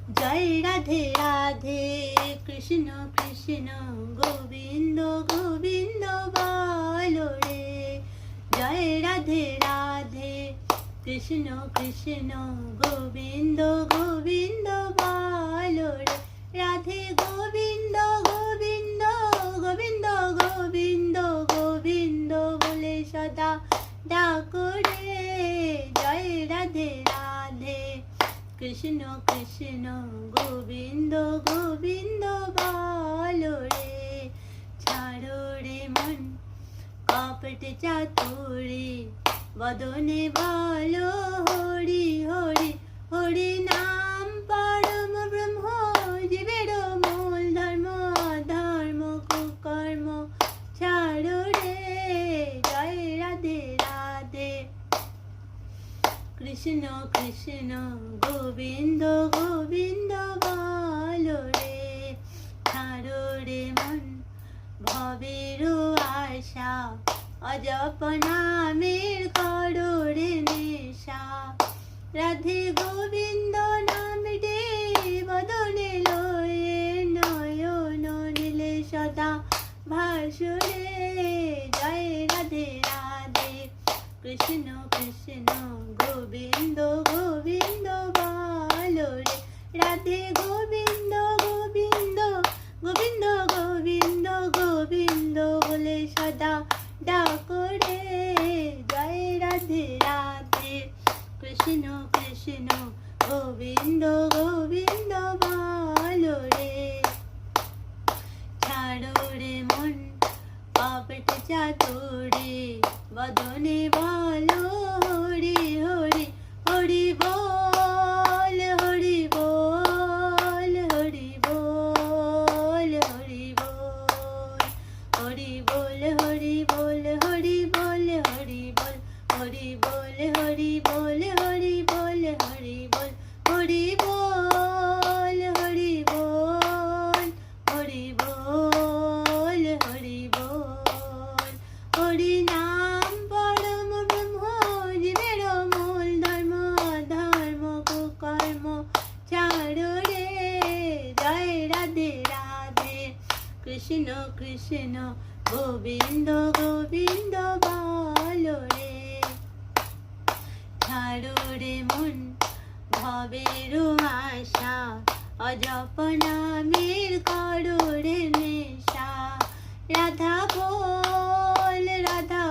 জয় রাধে রাধে কৃষ্ণ কৃষ্ণ গোবিন্দ গোবিন্দ বলো রে। জয় রাধে রাধে কৃষ্ণ কৃষ্ণ গোবিন্দ গোবিন্দ বলো রে। রাধে গোবিন্দ গোবিন্দ গোবিন্দ গোবিন্দ গোবিন্দ বলে সদা ডাকো রে। জয় রাধে রাধে কৃষ্ণ কৃষ্ণ গোবিন্দ গোবিন্দ বলো রে। ছাড়ো রে মন কপট চাতুরি বদনে বলো হরি হরি। হরি নাম পরম ব্রহ্ম জীবের মূল ধর্ম। ধর্ম কুকর্ম ছাড়ো রে। জয় রাধে রাধে কৃষ্ণ কৃষ্ণ গোবিন্দ গোবিন্দ বলো রে। ছাড়ো রে মন ভবের আশা অজপ নামের করো রে নেশা। রাধে গোবিন্দ নামটি বদনে লয়ে নয়ন নীলে সদা ভাসুরে। জয় রাধে রাধে কৃষ্ণ কৃষ্ণ গোবিন্দ গোবিন্দ বলো রে। রাধে গোবিন্দ গোবিন্দ গোবিন্দ গোবিন্দ গোবিন্দ বলে সদা ডাকো রে। জয় রাধে রাধে কৃষ্ণ কৃষ্ণ গোবিন্দ গোবিন্দ বলো রে। ছাড়ো রে মন কপট চাতুরি বদনে বলো হরি হরি। হরি বল হরি বল হরি বল হরি বল। হরি বল হরি বল হরি বল হরি বল। হরি বল হরি বল হরি বল হরি বল। হরি বল হরি বল হরি বল হরি বল। হরি নাম পরম ব্রহ্ম জীবের মূল ধর্ম। ধর্ম কুকর্ম ছাড়ো রে। জয় রাধে রাধে কৃষ্ণ কৃষ্ণ গোবিন্দ গোবিন্দ বলো রে। ছাড়ো রে মন ভবের আশা অজপ নামের করো রে নেশা। রাধা বল রাধা